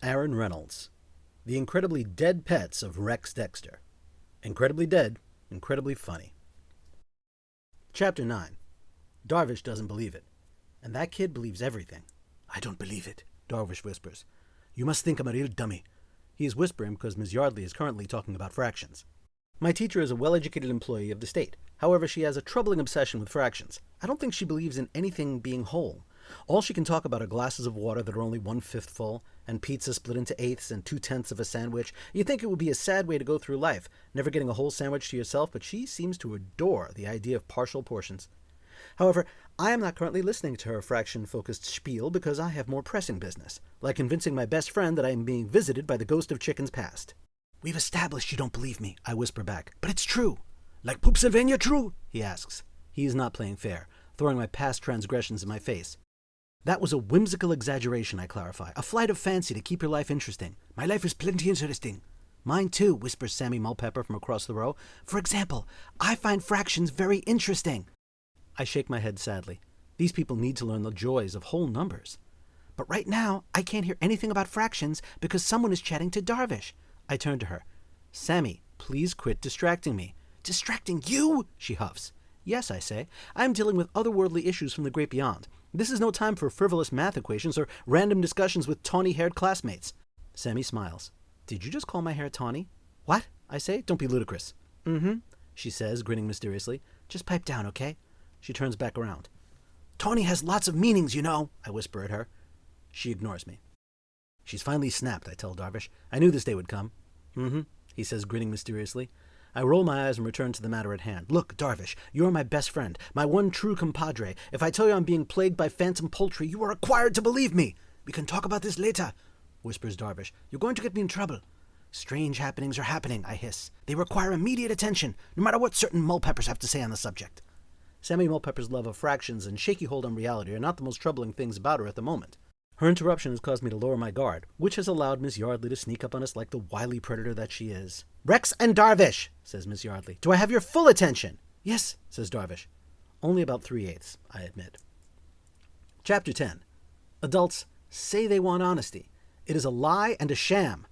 Aaron Reynolds. The Incredibly Dead Pets of Rex Dexter. Incredibly dead, incredibly funny. Chapter 9. Darvish doesn't believe it. And that kid believes everything. I don't believe it, Darvish whispers. You must think I'm a real dummy. He is whispering because Ms. Yardley is currently talking about fractions. My teacher is a well-educated employee of the state. However, she has a troubling obsession with fractions. I don't think she believes in anything being whole. All she can talk about are glasses of water that are only 1/5 full, and pizza split into eighths and 2/10 of a sandwich. You'd think it would be a sad way to go through life, never getting a whole sandwich to yourself, but she seems to adore the idea of partial portions. However, I am not currently listening to her fraction-focused spiel because I have more pressing business, like convincing my best friend that I am being visited by the ghost of chickens past. We've established you don't believe me, I whisper back, but it's true. Like Poop Sylvania true? He asks. He is not playing fair, throwing my past transgressions in my face. That was a whimsical exaggeration, I clarify. A flight of fancy to keep your life interesting. My life is plenty interesting. Mine too, whispers Sammy Mulpepper from across the row. For example, I find fractions very interesting. I shake my head sadly. These people need to learn the joys of whole numbers. But right now, I can't hear anything about fractions because someone is chatting to Darvish. I turn to her. Sammy, please quit distracting me. Distracting you? She huffs. Yes, I say. I am dealing with otherworldly issues from the great beyond. This is no time for frivolous math equations or random discussions with tawny-haired classmates. Sammy smiles. Did you just call my hair tawny? What? I say. Don't be ludicrous. Mm-hmm, she says, grinning mysteriously. Just pipe down, okay? She turns back around. Tawny has lots of meanings, you know, I whisper at her. She ignores me. She's finally snapped, I tell Darvish. I knew this day would come. Mm-hmm, he says, grinning mysteriously. I roll my eyes and return to the matter at hand. Look, Darvish, you are my best friend, my one true compadre. If I tell you I'm being plagued by phantom poultry, you are required to believe me. We can talk about this later, whispers Darvish. You're going to get me in trouble. Strange happenings are happening, I hiss. They require immediate attention, no matter what certain Mulpeppers have to say on the subject. Sammy Mulpepper's love of fractions and shaky hold on reality are not the most troubling things about her at the moment. Her interruption has caused me to lower my guard, which has allowed Miss Yardley to sneak up on us like the wily predator that she is. Rex and Darvish, says Miss Yardley. Do I have your full attention? Yes, says Darvish. Only about 3/8, I admit. Chapter 10. Adults say they want honesty. It is a lie and a sham.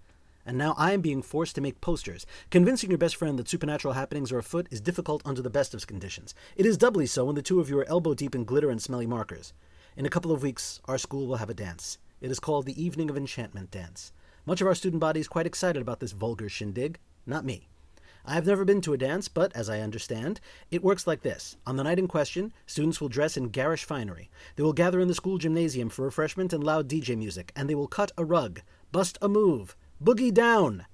And now I am being forced to make posters. Convincing your best friend that supernatural happenings are afoot is difficult under the best of conditions. It is doubly so when the two of you are elbow-deep in glitter and smelly markers. In a couple of weeks, our school will have a dance. It is called the Evening of Enchantment Dance. Much of our student body is quite excited about this vulgar shindig. Not me. I have never been to a dance, but, as I understand, it works like this. On the night in question, students will dress in garish finery. They will gather in the school gymnasium for refreshment and loud DJ music, and they will cut a rug, bust a move, boogie down.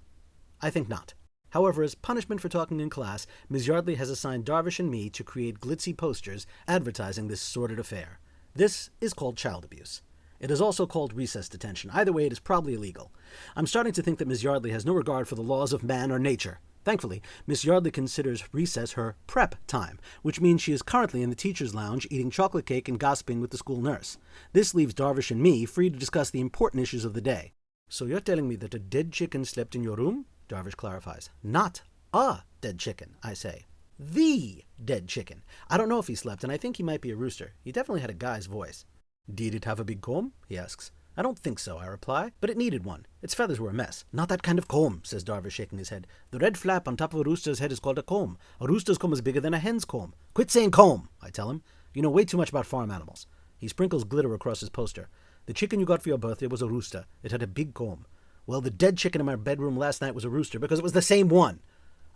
I think not. However, as punishment for talking in class, Ms. Yardley has assigned Darvish and me to create glitzy posters advertising this sordid affair. This is called child abuse. It is also called recess detention. Either way, it is probably illegal. I'm starting to think that Ms. Yardley has no regard for the laws of man or nature. Thankfully, Miss Yardley considers recess her prep time, which means she is currently in the teacher's lounge eating chocolate cake and gossiping with the school nurse. This leaves Darvish and me free to discuss the important issues of the day. So you're telling me that a dead chicken slept in your room? Darvish clarifies. Not a dead chicken, I say. The dead chicken. I don't know if he slept, and I think he might be a rooster. He definitely had a guy's voice. Did it have a big comb? He asks. I don't think so, I reply, but it needed one. Its feathers were a mess. Not that kind of comb, says Darvish, shaking his head. The red flap on top of a rooster's head is called a comb. A rooster's comb is bigger than a hen's comb. Quit saying comb, I tell him. You know way too much about farm animals. He sprinkles glitter across his poster. The chicken you got for your birthday was a rooster. It had a big comb. Well, the dead chicken in my bedroom last night was a rooster because it was the same one.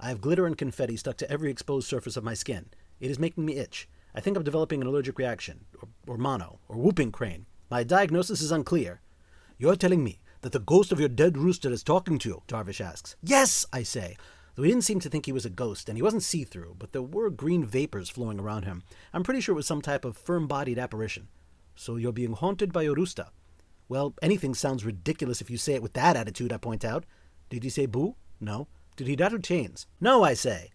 I have glitter and confetti stuck to every exposed surface of my skin. It is making me itch. I think I'm developing an allergic reaction, or mono, or whooping crane. My diagnosis is unclear. You're telling me that the ghost of your dead rooster is talking to you? Darvish asks. Yes, I say. Though he didn't seem to think he was a ghost, and he wasn't see-through, but there were green vapors flowing around him. I'm pretty sure it was some type of firm-bodied apparition. So you're being haunted by your rooster. Well, anything sounds ridiculous if you say it with that attitude, I point out. Did he say boo? No. Did he rattle chains? No, I say.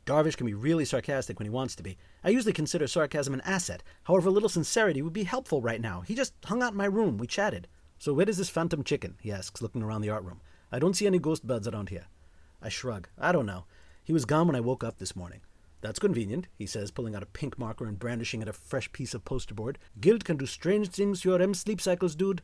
Darvish can be really sarcastic when he wants to be. I usually consider sarcasm an asset. However, a little sincerity would be helpful right now. He just hung out in my room. We chatted. So where is this phantom chicken? He asks, looking around the art room. I don't see any ghost buds around here. I shrug. I don't know. He was gone when I woke up this morning. That's convenient, he says, pulling out a pink marker and brandishing at a fresh piece of poster board. Guilt can do strange things to your REM sleep cycles, dude.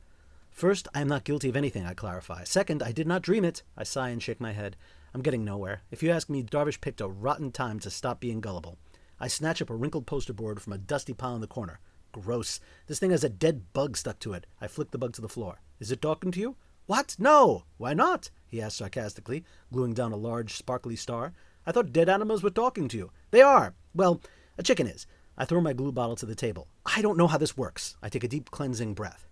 First, I am not guilty of anything, I clarify. Second, I did not dream it. I sigh and shake my head. I'm getting nowhere. If you ask me, Darvish picked a rotten time to stop being gullible. I snatch up a wrinkled poster board from a dusty pile in the corner. Gross. This thing has a dead bug stuck to it. I flick the bug to the floor. Is it talking to you? What? No. Why not? He asks sarcastically, gluing down a large, sparkly star. I thought dead animals were talking to you. They are. Well, a chicken is. I throw my glue bottle to the table. I don't know how this works. I take a deep, cleansing breath.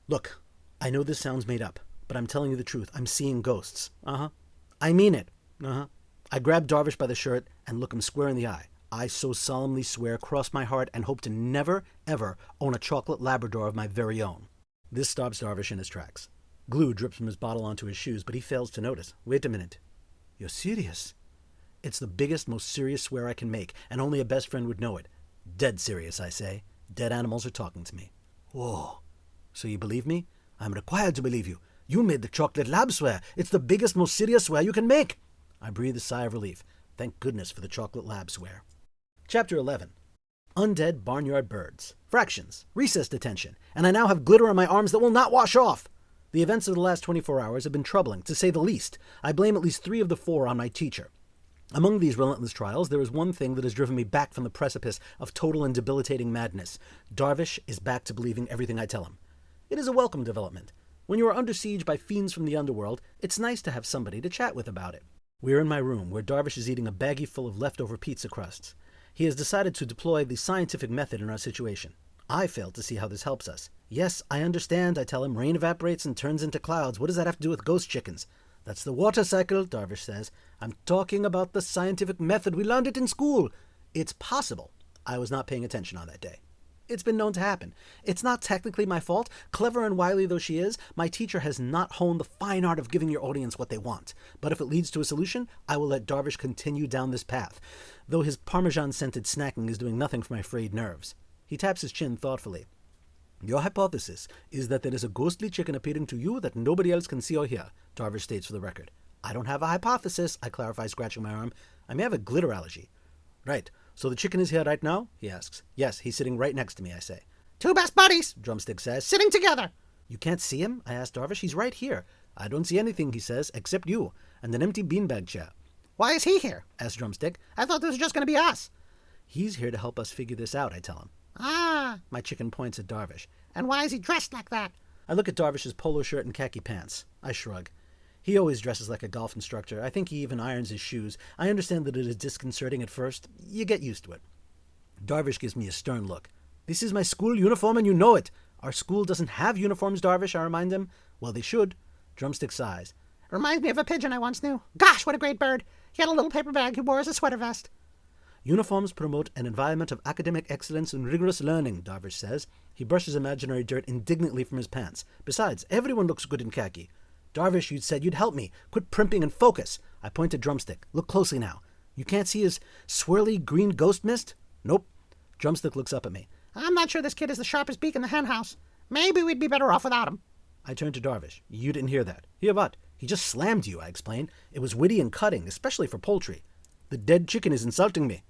Look, I know this sounds made up, but I'm telling you the truth. I'm seeing ghosts. I mean it. I grab Darvish by the shirt and look him square in the eye. I so solemnly swear, cross my heart, and hope to never, ever own a chocolate Labrador of my very own. This stops Darvish in his tracks. Glue drips from his bottle onto his shoes, but he fails to notice. Wait a minute. You're serious? It's the biggest, most serious swear I can make, and only a best friend would know it. Dead serious, I say. Dead animals are talking to me. Whoa. So you believe me? I'm required to believe you. You made the chocolate lab swear. It's the biggest, most serious swear you can make. I breathe a sigh of relief. Thank goodness for the chocolate lab swear. Chapter 11. Undead barnyard birds. Fractions. Recess detention. And I now have glitter on my arms that will not wash off. The events of the last 24 hours have been troubling, to say the least. I blame at least 3 of the 4 on my teacher. Among these relentless trials, there is one thing that has driven me back from the precipice of total and debilitating madness. Darvish is back to believing everything I tell him. It is a welcome development. When you are under siege by fiends from the underworld, it's nice to have somebody to chat with about it. We are in my room, where Darvish is eating a baggie full of leftover pizza crusts. He has decided to deploy the scientific method in our situation. I fail to see how this helps us. Yes, I understand, I tell him. Rain evaporates and turns into clouds. What does that have to do with ghost chickens? That's the water cycle, Darvish says. I'm talking about the scientific method. We learned it in school. It's possible I was not paying attention on that day. It's been known to happen. It's not technically my fault. Clever and wily though she is, my teacher has not honed the fine art of giving your audience what they want. But if it leads to a solution, I will let Darvish continue down this path, though his Parmesan-scented snacking is doing nothing for my frayed nerves. He taps his chin thoughtfully. Your hypothesis is that there is a ghostly chicken appearing to you that nobody else can see or hear, Darvish states for the record. I don't have a hypothesis, I clarify, scratching my arm. I may have a glitter allergy. Right. So the chicken is here right now? He asks. Yes, he's sitting right next to me, I say. 2 best buddies, Drumstick says, sitting together. You can't see him? I ask Darvish. He's right here. I don't see anything, he says, except you, and an empty beanbag chair. Why is he here? Asks Drumstick. I thought this was just going to be us. He's here to help us figure this out, I tell him. Ah, my chicken points at Darvish. And why is he dressed like that? I look at Darvish's polo shirt and khaki pants. I shrug. He always dresses like a golf instructor. I think he even irons his shoes. I understand that it is disconcerting at first. You get used to it. Darvish gives me a stern look. This is my school uniform and you know it. Our school doesn't have uniforms, Darvish, I remind him. Well, they should. Drumstick sighs. It reminds me of a pigeon I once knew. Gosh, what a great bird. He had a little paper bag he wore as a sweater vest. Uniforms promote an environment of academic excellence and rigorous learning, Darvish says. He brushes imaginary dirt indignantly from his pants. Besides, everyone looks good in khaki. Darvish, you said you'd help me. Quit primping and focus. I point to Drumstick. Look closely now. You can't see his swirly green ghost mist? Nope. Drumstick looks up at me. I'm not sure this kid is the sharpest beak in the hen house. Maybe we'd be better off without him. I turn to Darvish. You didn't hear that. Hear what? He just slammed you, I explain. It was witty and cutting, especially for poultry. The dead chicken is insulting me.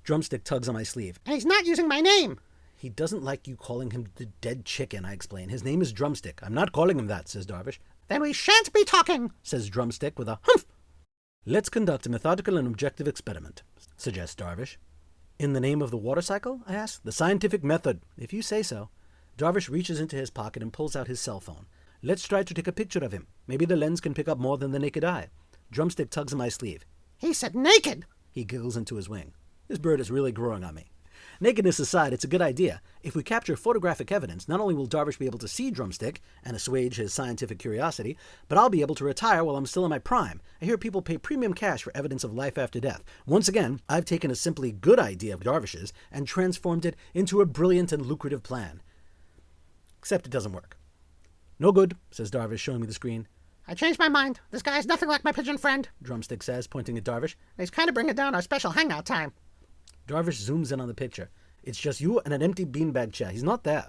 Drumstick tugs on my sleeve. And he's not using my name. He doesn't like you calling him the dead chicken, I explain. His name is Drumstick. I'm not calling him that, says Darvish. Then we shan't be talking, says Drumstick with a humph. Let's conduct a methodical and objective experiment, suggests Darvish. In the name of the water cycle, I ask. The scientific method, if you say so. Darvish reaches into his pocket and pulls out his cell phone. Let's try to take a picture of him. Maybe the lens can pick up more than the naked eye. Drumstick tugs on my sleeve. He said naked! He giggles into his wing. This bird is really growing on me. Nakedness aside, it's a good idea. If we capture photographic evidence, not only will Darvish be able to see Drumstick and assuage his scientific curiosity, but I'll be able to retire while I'm still in my prime. I hear people pay premium cash for evidence of life after death. Once again, I've taken a simply good idea of Darvish's and transformed it into a brilliant and lucrative plan. Except it doesn't work. No good, says Darvish, showing me the screen. I changed my mind. This guy's nothing like my pigeon friend, Drumstick says, pointing at Darvish. He's kind of bringing down our special hangout time. Darvish zooms in on the picture. It's just you and an empty beanbag chair. He's not there.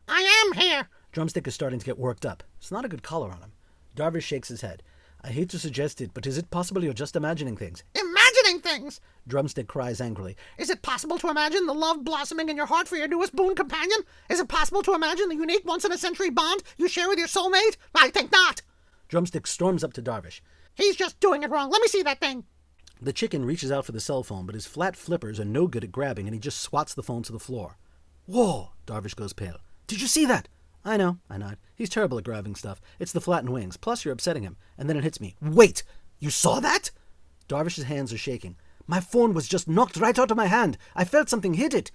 I am here. Drumstick is starting to get worked up. It's not a good collar on him. Darvish shakes his head. I hate to suggest it, but is it possible you're just imagining things? Imagining imagining things, Drumstick cries angrily. Is it possible to imagine the love blossoming in your heart for your newest boon companion? Is it possible to imagine the unique once-in-a-century bond you share with your soulmate? I think not. Drumstick storms up to Darvish. He's just doing it wrong. Let me see that thing. The chicken reaches out for the cell phone, but his flat flippers are no good at grabbing, and he just swats the phone to the floor. Whoa! Darvish goes pale. Did you see that? I know, I nod. He's terrible at grabbing stuff. It's the flattened wings. Plus, you're upsetting him. And then it hits me. Wait! You saw that? Darvish's hands are shaking. My phone was just knocked right out of my hand. I felt something hit it.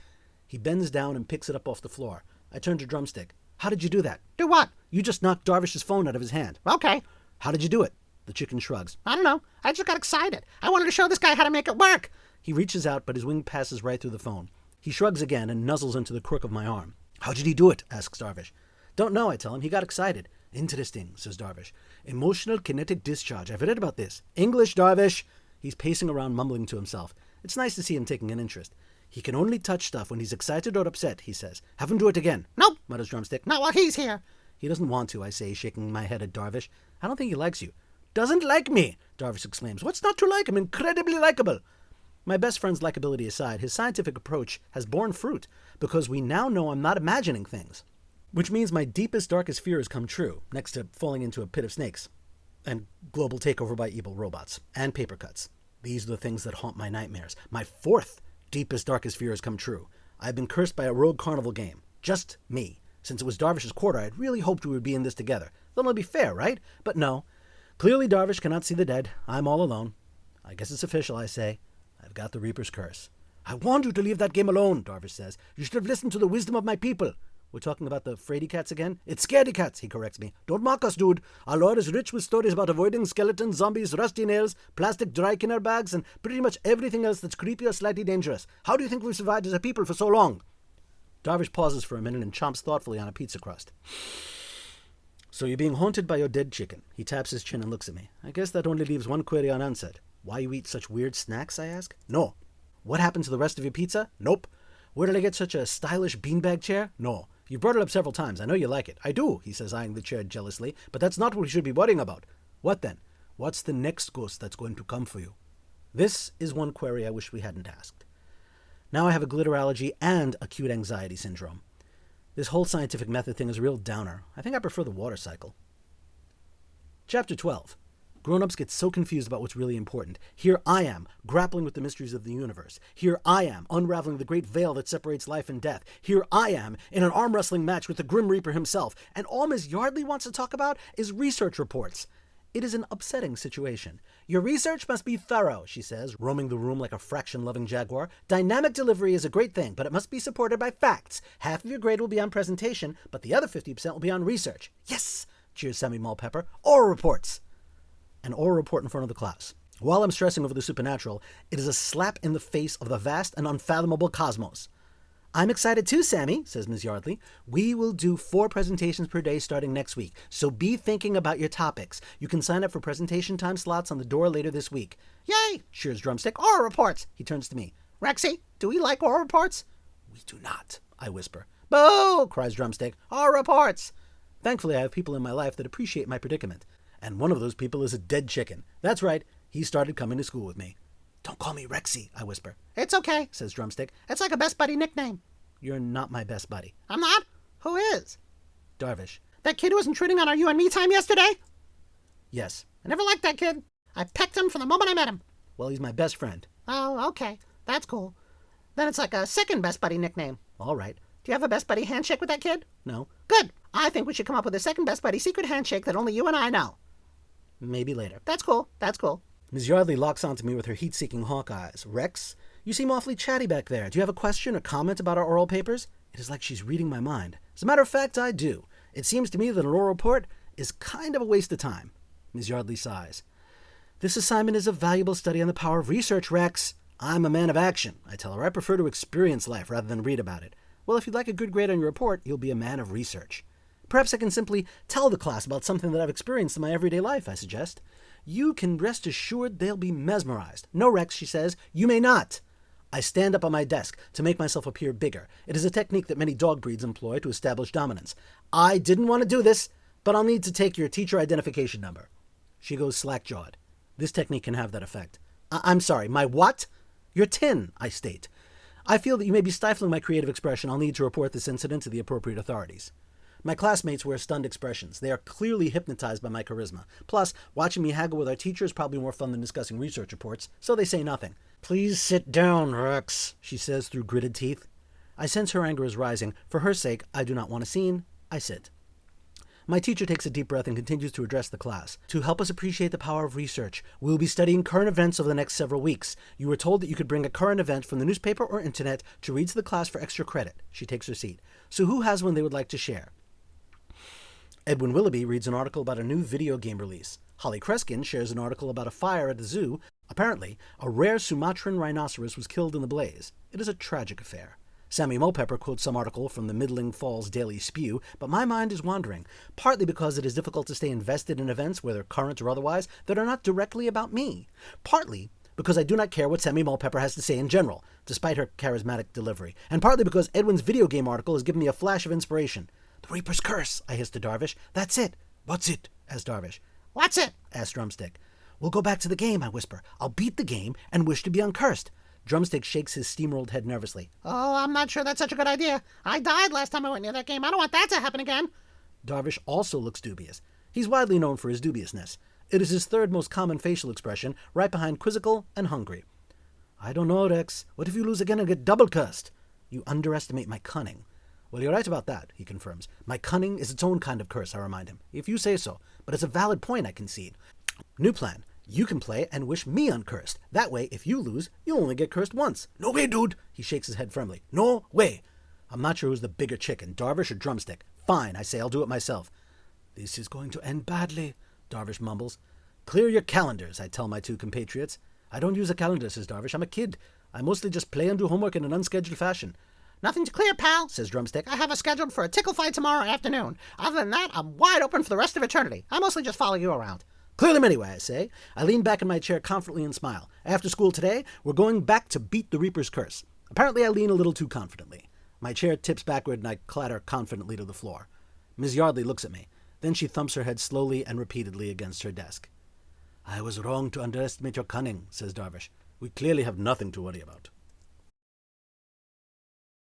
He bends down and picks it up off the floor. I turn to Drumstick. How did you do that? Do what? You just knocked Darvish's phone out of his hand. Okay. How did you do it? The chicken shrugs. I don't know. I just got excited. I wanted to show this guy how to make it work. He reaches out, but his wing passes right through the phone. He shrugs again and nuzzles into the crook of my arm. How did he do it? Asks Darvish. Don't know, I tell him. He got excited. Interesting, says Darvish. Emotional kinetic discharge. I've read about this. English, Darvish. He's pacing around mumbling to himself. It's nice to see him taking an interest. He can only touch stuff when he's excited or upset, he says. Have him do it again. Nope, mutters Drumstick. Not while he's here. He doesn't want to, I say, shaking my head at Darvish. I don't think he likes you. Doesn't like me, Darvish exclaims. What's not to like? I'm incredibly likable. My best friend's likability aside, his scientific approach has borne fruit, because we now know I'm not imagining things. Which means my deepest, darkest fears come true, next to falling into a pit of snakes, and global takeover by evil robots, and paper cuts. These are the things that haunt my nightmares. My fourth deepest, darkest fears come true. I've been cursed by a rogue carnival game. Just me. Since it was Darvish's quarter, I'd really hoped we would be in this together. That'll be fair, right? But no. Clearly Darvish cannot see the dead. I'm all alone. I guess it's official, I say. I've got the Reaper's curse. I warned you to leave that game alone, Darvish says. You should have listened to the wisdom of my people. We're talking about the fraidy cats again? It's scaredy cats, he corrects me. Don't mock us, dude. Our lore is rich with stories about avoiding skeletons, zombies, rusty nails, plastic dry cleaner bags, and pretty much everything else that's creepy or slightly dangerous. How do you think we've survived as a people for so long? Darvish pauses for a minute and chomps thoughtfully on a pizza crust. So you're being haunted by your dead chicken. He taps his chin and looks at me. I guess that only leaves one query unanswered. Why you eat such weird snacks, I ask? No. What happened to the rest of your pizza? Nope. Where did I get such a stylish beanbag chair? No. You brought it up several times. I know you like it. I do, he says, eyeing the chair jealously. But that's not what we should be worrying about. What then? What's the next ghost that's going to come for you? This is one query I wish we hadn't asked. Now I have a glitter allergy and acute anxiety syndrome. This whole scientific method thing is a real downer. I think I prefer the water cycle. Chapter 12. Grown-ups get so confused about what's really important. Here I am, grappling with the mysteries of the universe. Here I am, unraveling the great veil that separates life and death. Here I am, in an arm wrestling match with the Grim Reaper himself. And all Ms. Yardley wants to talk about is research reports. It is an upsetting situation. Your research must be thorough, she says, roaming the room like a fraction-loving jaguar. Dynamic delivery is a great thing, but it must be supported by facts. Half of your grade will be on presentation, but the other 50% will be on research. Yes, cheers Sammy Mulpepper. Oral reports. An oral report in front of the class. While I'm stressing over the supernatural, it is a slap in the face of the vast and unfathomable cosmos. I'm excited too, Sammy, says Ms. Yardley. We will do 4 presentations per day starting next week, so be thinking about your topics. You can sign up for presentation time slots on the door later this week. Yay, cheers Drumstick. Oral reports. He turns to me. Rexy, do we like oral reports? We do not, I whisper. Boo, cries Drumstick. Oral reports. Thankfully, I have people in my life that appreciate my predicament. And one of those people is a dead chicken. That's right, he started coming to school with me. Don't call me Rexy, I whisper. It's okay, says Drumstick. It's like a best buddy nickname. You're not my best buddy. I'm not? Who is? Darvish. That kid who was intruding on our you and me time yesterday? Yes. I never liked that kid. I pecked him from the moment I met him. Well, he's my best friend. Oh, okay. That's cool. Then it's like a second best buddy nickname. All right. Do you have a best buddy handshake with that kid? No. Good. I think we should come up with a second best buddy secret handshake that only you and I know. Maybe later. That's cool. That's cool. Ms. Yardley locks onto me with her heat-seeking hawk eyes. Rex, you seem awfully chatty back there. Do you have a question or comment about our oral papers? It is like she's reading my mind. As a matter of fact, I do. It seems to me that an oral report is kind of a waste of time. Ms. Yardley sighs. This assignment is a valuable study on the power of research, Rex. I'm a man of action, I tell her. I prefer to experience life rather than read about it. Well, if you'd like a good grade on your report, you'll be a man of research. Perhaps I can simply tell the class about something that I've experienced in my everyday life, I suggest. You can rest assured they'll be mesmerized. No, Rex, she says, you may not. I stand up on my desk to make myself appear bigger. It is a technique that many dog breeds employ to establish dominance. I didn't want to do this, but I'll need to take your teacher identification number. She goes slack-jawed. This technique can have that effect. I'm sorry, my what? You're tin, I state. I feel that you may be stifling my creative expression. I'll need to report this incident to the appropriate authorities. My classmates wear stunned expressions. They are clearly hypnotized by my charisma. Plus, watching me haggle with our teacher is probably more fun than discussing research reports, so they say nothing. Please sit down, Rex, she says through gritted teeth. I sense her anger is rising. For her sake, I do not want a scene. I sit. My teacher takes a deep breath and continues to address the class. To help us appreciate the power of research, we will be studying current events over the next several weeks. You were told that you could bring a current event from the newspaper or internet to read to the class for extra credit. She takes her seat. So who has one they would like to share? Edwin Willoughby reads an article about a new video game release. Holly Kreskin shares an article about a fire at the zoo. Apparently, a rare Sumatran rhinoceros was killed in the blaze. It is a tragic affair. Sammy Mulpepper quotes some article from the Middling Falls Daily Spew, but my mind is wandering, partly because it is difficult to stay invested in events, whether current or otherwise, that are not directly about me. Partly because I do not care what Sammy Mulpepper has to say in general, despite her charismatic delivery. And partly because Edwin's video game article has given me a flash of inspiration. The Reaper's Curse, I hissed to Darvish. That's it. What's it? Asked Darvish. What's it? Asked Drumstick. We'll go back to the game, I whisper. I'll beat the game and wish to be uncursed. Drumstick shakes his steamrolled head nervously. Oh, I'm not sure that's such a good idea. I died last time I went near that game. I don't want that to happen again. Darvish also looks dubious. He's widely known for his dubiousness. It is his third most common facial expression, right behind quizzical and hungry. I don't know, Rex. What if you lose again and get double cursed? You underestimate my cunning. Well, you're right about that, he confirms. My cunning is its own kind of curse, I remind him. If you say so. But it's a valid point, I concede. New plan. You can play and wish me uncursed. That way, if you lose, you'll only get cursed once. No way, dude! He shakes his head firmly. No way! I'm not sure who's the bigger chicken, Darvish or Drumstick. Fine, I say, I'll do it myself. This is going to end badly, Darvish mumbles. Clear your calendars, I tell my two compatriots. I don't use a calendar, says Darvish. I'm a kid. I mostly just play and do homework in an unscheduled fashion. Nothing to clear, pal, says Drumstick. I have us scheduled for a tickle fight tomorrow afternoon. Other than that, I'm wide open for the rest of eternity. I mostly just follow you around. Clear them anyway, I say. I lean back in my chair confidently and smile. After school today, we're going back to beat the Reaper's Curse. Apparently I lean a little too confidently. My chair tips backward and I clatter confidently to the floor. Ms. Yardley looks at me. Then she thumps her head slowly and repeatedly against her desk. I was wrong to underestimate your cunning, says Darvish. We clearly have nothing to worry about.